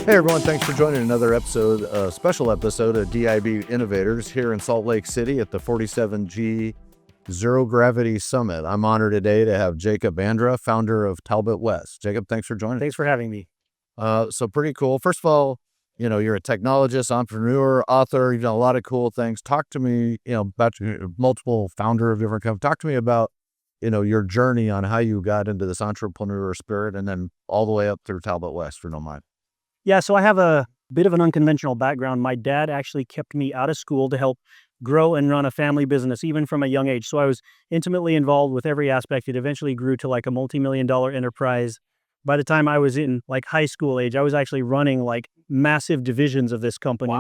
Hey everyone, thanks for joining another episode, special episode of DIB Innovators here in Salt Lake City at the 47G Zero Gravity Summit. I'm honored today to have Jacob Andra, founder of Talbot West. Jacob, thanks for joining. Thanks for having me. So pretty cool. First of all, you're a technologist, entrepreneur, author. You've done a lot of cool things. Talk to me, about multiple founder of different companies. Talk to me about, your journey on how you got into this entrepreneur spirit and then all the way up through Talbot West, if you don't mind. Yeah, so I have a bit of an unconventional background. My dad actually kept me out of school to help grow and run a family business, even from a young age. So I was intimately involved with every aspect. It eventually grew to like a multi-million-dollar enterprise. By the time I was in like high school age, I was actually running like massive divisions of this company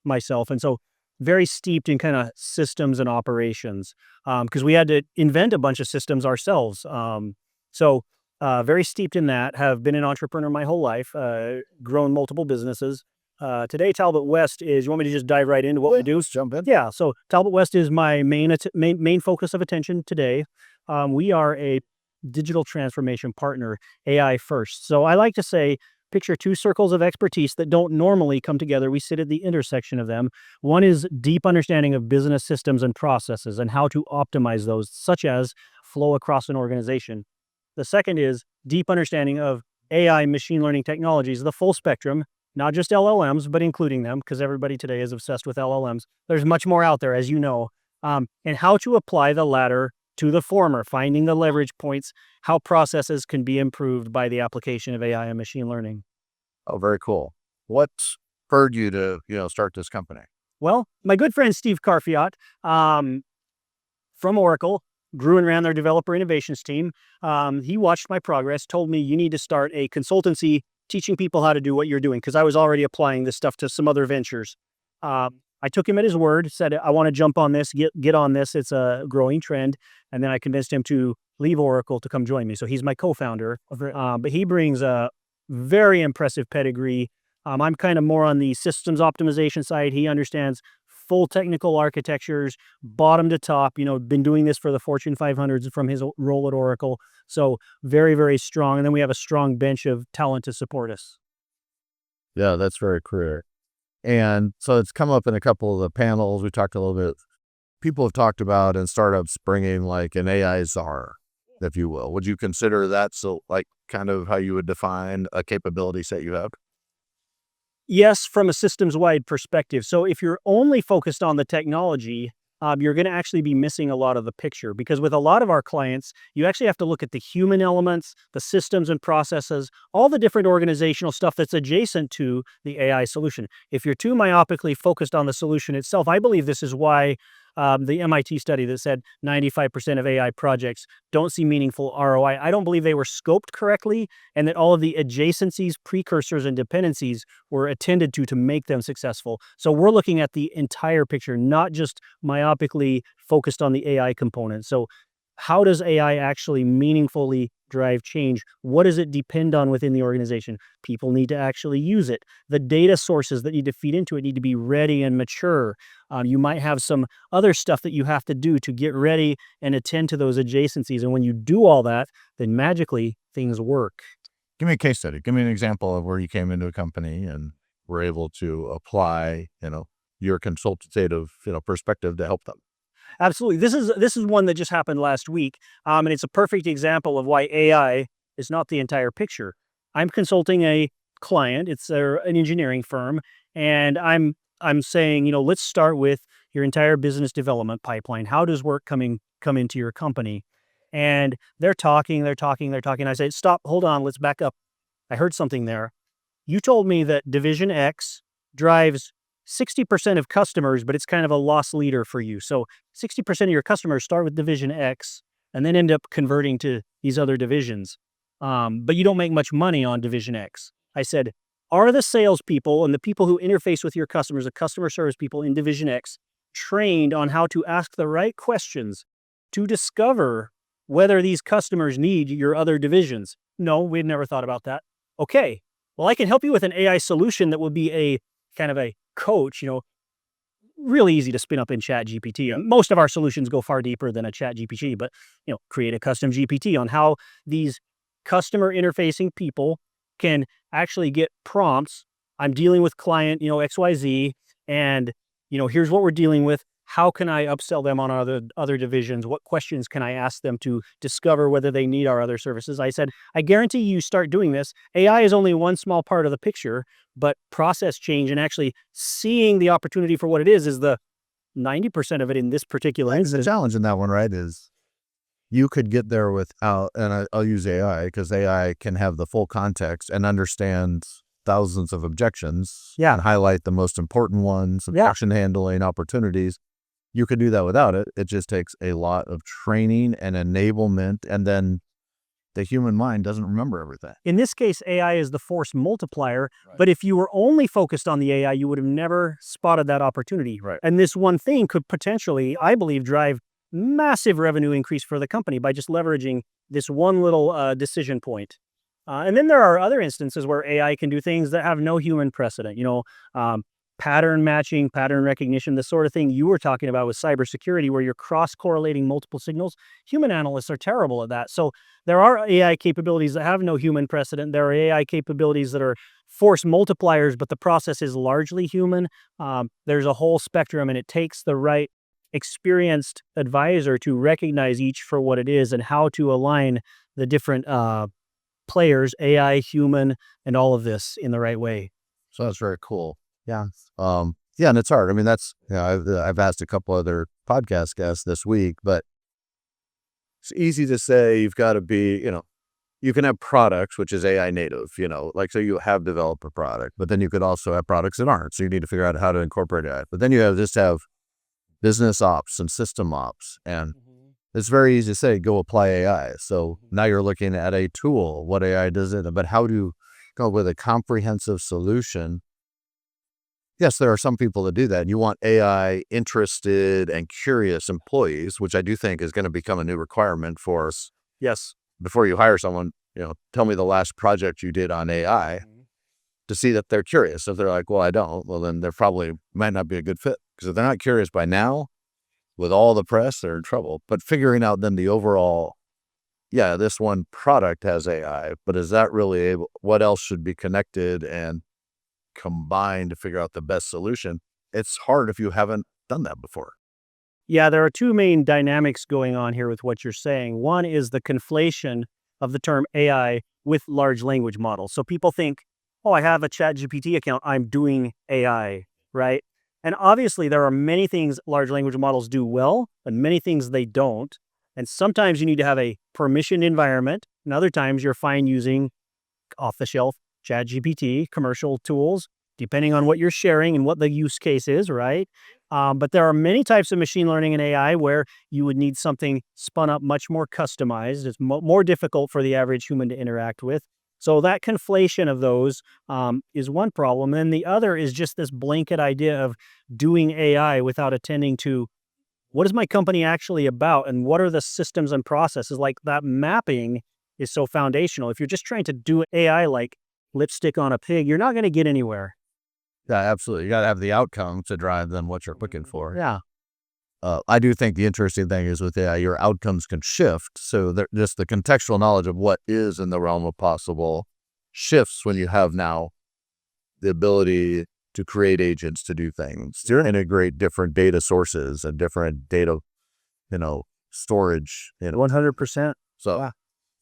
myself. And so very steeped in kind of systems and operations because we had to invent a bunch of systems ourselves. Very steeped in that, have been an entrepreneur my whole life, grown multiple businesses. Today, Talbot West is, you want me to just dive right into what we do? Jump in. Yeah, so Talbot West is my main focus of attention today. We are a digital transformation partner, AI first. So I like to say, picture two circles of expertise that don't normally come together. We sit at the intersection of them. One is deep understanding of business systems and processes and how to optimize those, such as flow across an organization. The second is deep understanding of AI machine learning technologies, the full spectrum, not just LLMs, but including them, because everybody today is obsessed with LLMs. There's much more out there, as you know, and how to apply the latter to the former, finding the leverage points, how processes can be improved by the application of AI and machine learning. Oh, very cool. What spurred you to, start this company? Well, my good friend Steve Carfiat from Oracle grew and ran their developer innovations team. He watched my progress, told me you need to start a consultancy teaching people how to do what you're doing because I was already applying this stuff to some other ventures. I took him at his word, said, I want to jump on this, get on this. It's a growing trend. And then I convinced him to leave Oracle to come join me. So he's my co-founder, but he brings a very impressive pedigree. I'm kind of more on the systems optimization side. He understands full technical architectures, bottom to top, been doing this for the Fortune 500s from his role at Oracle. So very, very strong. And then we have a strong bench of talent to support us. Yeah, that's very clear. And so it's come up in a couple of the panels. We talked a little bit. People have talked about in startups bringing like an AI czar, if you will. Would you consider that kind of how you would define a capability set you have? Yes, from a systems-wide perspective. So if you're only focused on the technology, you're going to actually be missing a lot of the picture because with a lot of our clients, you actually have to look at the human elements, the systems and processes, all the different organizational stuff that's adjacent to the AI solution. If you're too myopically focused on the solution itself, I believe this is why the MIT study that said 95% of AI projects don't see meaningful ROI. I don't believe they were scoped correctly and that all of the adjacencies, precursors, and dependencies were attended to make them successful. So we're looking at the entire picture, not just myopically focused on the AI component. So how does AI actually meaningfully drive change? What does it depend on within the organization? People need to actually use it. The data sources that need to feed into it need to be ready and mature. You might have some other stuff that you have to do to get ready and attend to those adjacencies. And when you do all that, then magically things work. Give me a case study. Give me an example of where you came into a company and were able to apply, your consultative, perspective to help them. Absolutely. This is one that just happened last week, and it's a perfect example of why AI is not the entire picture. I'm consulting a client. It's an engineering firm, and I'm saying, let's start with your entire business development pipeline. How does work come into your company? And they're talking. I say, stop, hold on, let's back up. I heard something there. You told me that Division X drives 60% of customers, but it's kind of a loss leader for you. So 60% of your customers start with Division X and then end up converting to these other divisions. But you don't make much money on Division X. I said, are the salespeople and the people who interface with your customers, the customer service people in Division X, trained on how to ask the right questions to discover whether these customers need your other divisions? No, we'd never thought about that. Okay, well, I can help you with an AI solution that would be a kind of a coach, really easy to spin up in ChatGPT. Most of our solutions go far deeper than a ChatGPT, but create a custom GPT on how these customer interfacing people can actually get prompts I'm dealing with client, XYZ, and, here's what we're dealing with. How can I upsell them on other divisions? What questions can I ask them to discover whether they need our other services? I said, I guarantee you start doing this. AI is only one small part of the picture, but process change and actually seeing the opportunity for what it is the 90% of it in this particular The instance. challenge in that one, right, is you could get there without, and I'll use AI because AI can have the full context and understand thousands of objections Yeah. and highlight the most important ones, objection handling opportunities. You could do that without it. It just takes a lot of training and enablement, and then the human mind doesn't remember everything. In this case, AI is the force multiplier, but if you were only focused on the AI, you would have never spotted that opportunity. Right. And this one thing could potentially, I believe, drive massive revenue increase for the company by just leveraging this one little decision point. And then there are other instances where AI can do things that have no human precedent. Pattern matching, pattern recognition, the sort of thing you were talking about with cybersecurity, where you're cross-correlating multiple signals. Human analysts are terrible at that. So there are AI capabilities that have no human precedent. There are AI capabilities that are force multipliers, but the process is largely human. There's a whole spectrum, and it takes the right experienced advisor to recognize each for what it is and how to align the different players, AI, human, and all of this in the right way. So that's very cool. Yeah. Yeah, and it's hard. I mean, I've asked a couple other podcast guests this week, but it's easy to say you've got to be, you can have products, which is AI native, like, so you have developed a product, but then you could also have products that aren't. So you need to figure out how to incorporate AI. But then you have business ops and system ops. And it's very easy to say, go apply AI. So now you're looking at a tool, what AI does it, but how to come up with a comprehensive solution. Yes, there are some people that do that. You want AI interested and curious employees, which I do think is going to become a new requirement for us. Yes. Before you hire someone, tell me the last project you did on AI to see that they're curious. If they're like, well, I don't, well, then they're probably might not be a good fit. Because if they're not curious by now, with all the press, they're in trouble. But figuring out then the overall, this one product has AI, but is that really what else should be connected and combined to figure out the best solution? It's hard if you haven't done that before. Yeah, there are two main dynamics going on here with what you're saying. One is the conflation of the term AI with large language models. So people think, oh, I have a ChatGPT account, I'm doing AI, right? And obviously there are many things large language models do well and many things they don't. And sometimes you need to have a permissioned environment, and other times you're fine using off-the-shelf ChatGPT, commercial tools, depending on what you're sharing and what the use case is, right? But there are many types of machine learning and AI where you would need something spun up much more customized. It's more difficult for the average human to interact with. So that conflation of those is one problem. And the other is just this blanket idea of doing AI without attending to what is my company actually about and what are the systems and processes. Like that mapping is so foundational. If you're just trying to do AI like lipstick on a pig, you're not going to get anywhere. Yeah, absolutely. You got to have the outcome to drive then what you're looking for. Yeah. I do think the interesting thing is with AI, your outcomes can shift. So just the contextual knowledge of what is in the realm of possible shifts when you have now the ability to create agents to do things, to integrate different data sources and different data, storage. 100%. So, Wow.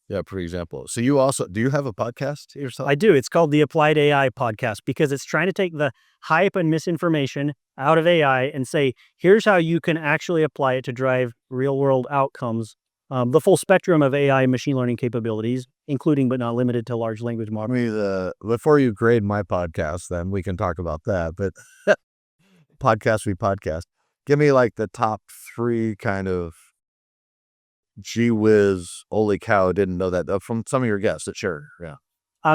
Yeah, for example. So do you have a podcast yourself? I do. It's called the Applied AI Podcast because it's trying to take the hype and misinformation out of AI and say, here's how you can actually apply it to drive real world outcomes. The full spectrum of AI machine learning capabilities, including but not limited to large language models. Before you grade my podcast, then we can talk about that. But podcast, give me like the top 3 kind of gee whiz, holy cow, I didn't know that from some of your guests that share. Yeah.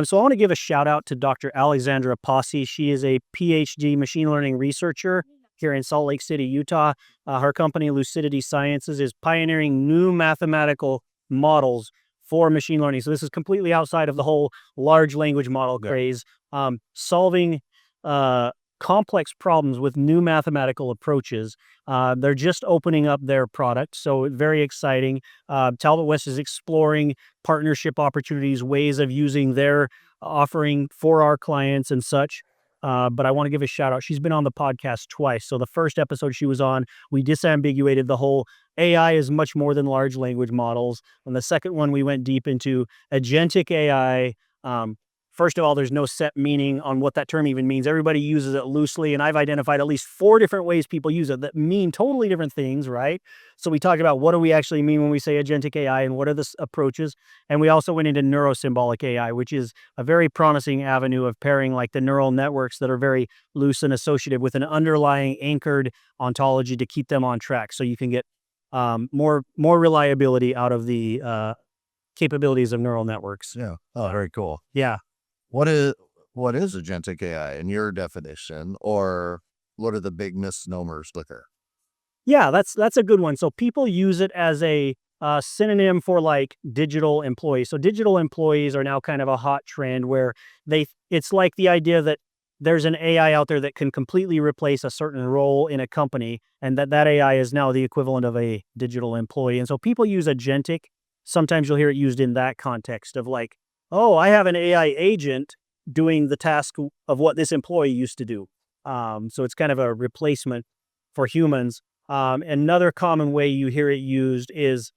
So I want to give a shout out to Dr. Alexandra Posse. She is a PhD machine learning researcher here in Salt Lake City, Utah. Her company, Lucidity Sciences, is pioneering new mathematical models for machine learning. So this is completely outside of the whole large language model craze, solving complex problems with new mathematical approaches. They're just opening up their product, so very exciting. Talbot West is exploring partnership opportunities, ways of using their offering for our clients and such. but I want to give a shout out. She's been on the podcast twice. So the first episode she was on, we disambiguated the whole AI is much more than large language models. And the second one, we went deep into agentic AI. First of all, there's no set meaning on what that term even means. Everybody uses it loosely, and I've identified at least 4 different ways people use it that mean totally different things, right? So we talked about what do we actually mean when we say agentic AI and what are the approaches. And we also went into neurosymbolic AI, which is a very promising avenue of pairing like the neural networks that are very loose and associative with an underlying anchored ontology to keep them on track. So you can get more reliability out of the capabilities of neural networks. Yeah. Oh, very cool. Yeah. What is agentic AI in your definition, or what are the big misnomers with it? Yeah, that's a good one. So people use it as a synonym for like digital employees. So digital employees are now kind of a hot trend where it's like the idea that there's an AI out there that can completely replace a certain role in a company, and that AI is now the equivalent of a digital employee. And so people use agentic. Sometimes you'll hear it used in that context of like, oh, I have an AI agent doing the task of what this employee used to do. So it's kind of a replacement for humans. Another common way you hear it used is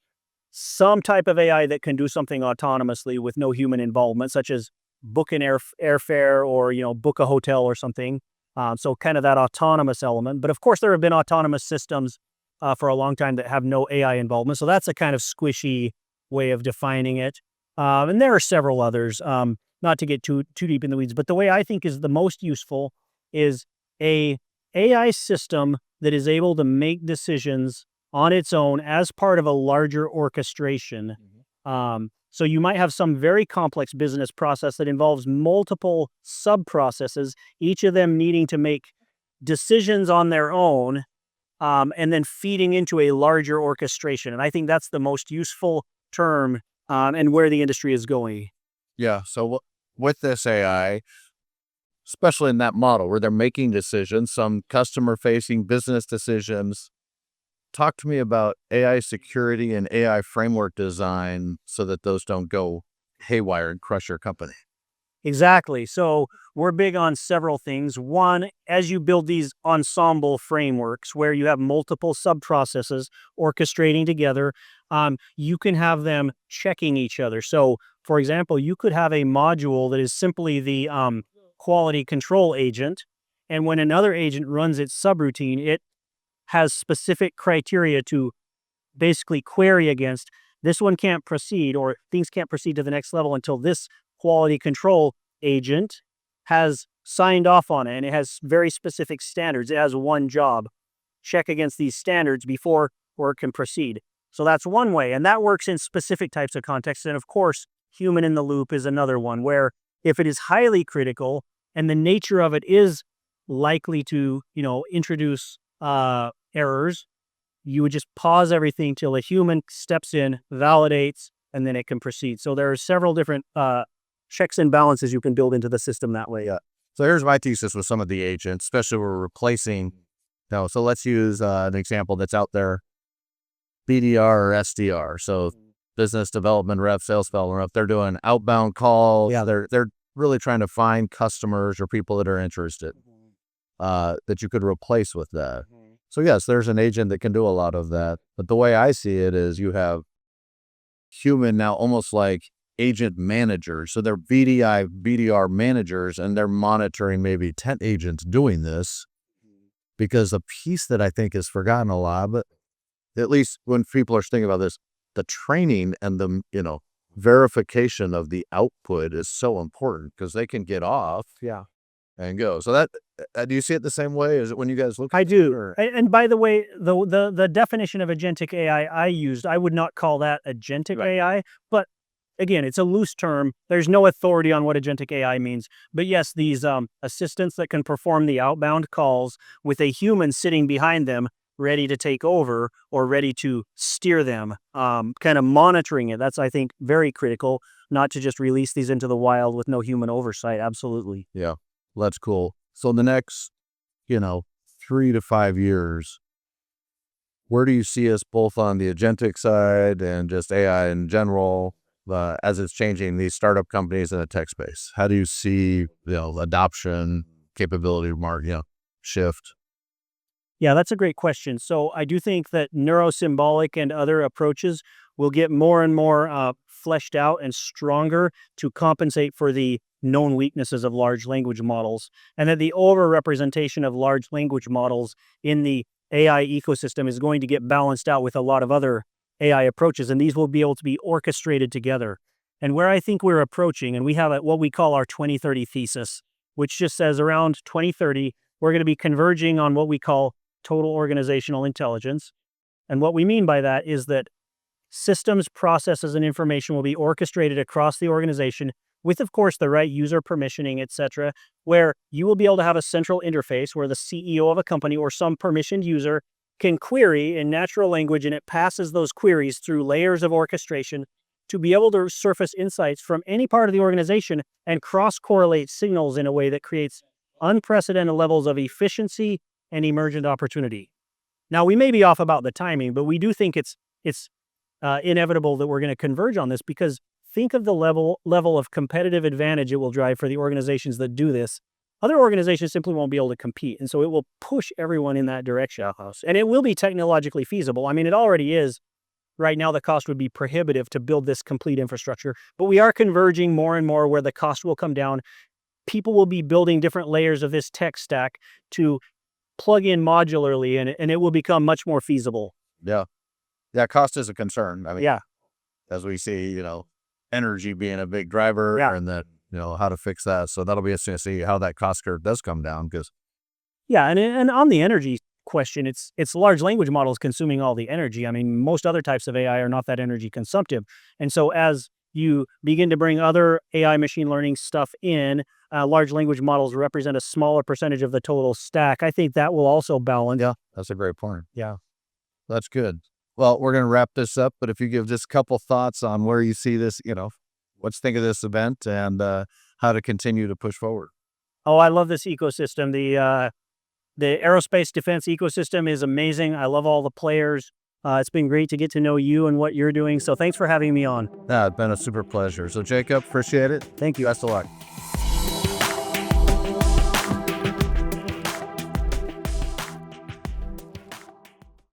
some type of AI that can do something autonomously with no human involvement, such as book an airfare or book a hotel or something. So kind of that autonomous element. But of course, there have been autonomous systems for a long time that have no AI involvement. So that's a kind of squishy way of defining it. And there are several others. Not to get too deep in the weeds, but the way I think is the most useful is a AI system that is able to make decisions on its own as part of a larger orchestration. So you might have some very complex business process that involves multiple sub-processes, each of them needing to make decisions on their own, and then feeding into a larger orchestration. And I think that's the most useful term and where the industry is going. Yeah. So with this AI, especially in that model where they're making decisions, some customer-facing business decisions, talk to me about AI security and AI framework design so that those don't go haywire and crush your company. Exactly. So we're big on several things. One, as you build these ensemble frameworks where you have multiple sub-processes orchestrating together, you can have them checking each other. So, for example, you could have a module that is simply the quality control agent, and when another agent runs its subroutine, it has specific criteria to basically query against. This one can't proceed, or things can't proceed to the next level until this quality control agent has signed off on it, and it has very specific standards. It has one job: check against these standards before work can proceed. So that's one way, and that works in specific types of contexts. And of course, human in the loop is another one, where if it is highly critical and the nature of it is likely to, introduce errors, you would just pause everything till a human steps in, validates, and then it can proceed. So there are several different checks and balances you can build into the system that way. Yeah. So here's my thesis with some of the agents, especially we're replacing. So let's use an example that's out there: BDR or SDR. So business development rep, sales development rep, they're doing outbound calls. Yeah. They're really trying to find customers or people that are interested that you could replace with that. So yes, there's an agent that can do a lot of that. But the way I see it is you have human now almost like agent managers. So they're BDR managers, and they're monitoring maybe 10 agents doing this, because the piece that I think is forgotten a lot, but at least when people are thinking about this, the training and the, verification of the output is so important, because they can get off and go. So that, do you see it the same way? Is it when you guys look? I do. Or? And by the way, the definition of agentic AI I used, I would not call that agentic Right. AI, but again, it's a loose term. There's no authority on what agentic AI means. But yes, these assistants that can perform the outbound calls with a human sitting behind them, ready to take over or ready to steer them, kind of monitoring it. That's, I think, very critical, not to just release these into the wild with no human oversight. Absolutely. Yeah, that's cool. So the next, 3 to 5 years, where do you see us both on the agentic side and just AI in general, as it's changing these startup companies in the tech space? How do you see, adoption? capability shift? Yeah, that's a great question. So I do think that neurosymbolic and other approaches will get more and more fleshed out and stronger to compensate for the known weaknesses of large language models, and that the overrepresentation of large language models in the AI ecosystem is going to get balanced out with a lot of other AI approaches, and these will be able to be orchestrated together. And where I think we're approaching, and we have what we call our 2030 thesis, which just says around 2030, we're going to be converging on what we call total organizational intelligence. And what we mean by that is that systems, processes, and information will be orchestrated across the organization with, of course, the right user permissioning, etc., where you will be able to have a central interface where the CEO of a company or some permissioned user can query in natural language, and it passes those queries through layers of orchestration to be able to surface insights from any part of the organization and cross-correlate signals in a way that creates unprecedented levels of efficiency and emergent opportunity. Now, we may be off about the timing, but we do think it's inevitable that we're going to converge on this, because think of the level of competitive advantage it will drive for the organizations that do this. Other organizations simply won't be able to compete, and so it will push everyone in that direction. And it will be technologically feasible. I mean, it already is. Right now, the cost would be prohibitive to build this complete infrastructure, but we are converging more and more where the cost will come down. People will be building different layers of this tech stack to plug in modularly, and it will become much more feasible. Yeah. Yeah, cost is a concern. I mean, Yeah. as we see, energy being a big driver, Yeah. and then, how to fix that. So that'll be interesting to see how that cost curve does come down, because Yeah, and on the energy question, it's large language models consuming all the energy. I mean, most other types of AI are not that energy consumptive. And so as you begin to bring other AI machine learning stuff in, large language models represent a smaller percentage of the total stack. I think that will also balance. yeah, that's a great point. Yeah. That's good. Well, we're going to wrap this up, but if you give just a couple thoughts on where you see this, what to think of this event, and how to continue to push forward. Oh, I love this ecosystem. The aerospace defense ecosystem is amazing. I love all the players. It's been great to get to know you and what you're doing. So thanks for having me on. Yeah, it's been a super pleasure. So Jacob, appreciate it. Thank you. Best of luck.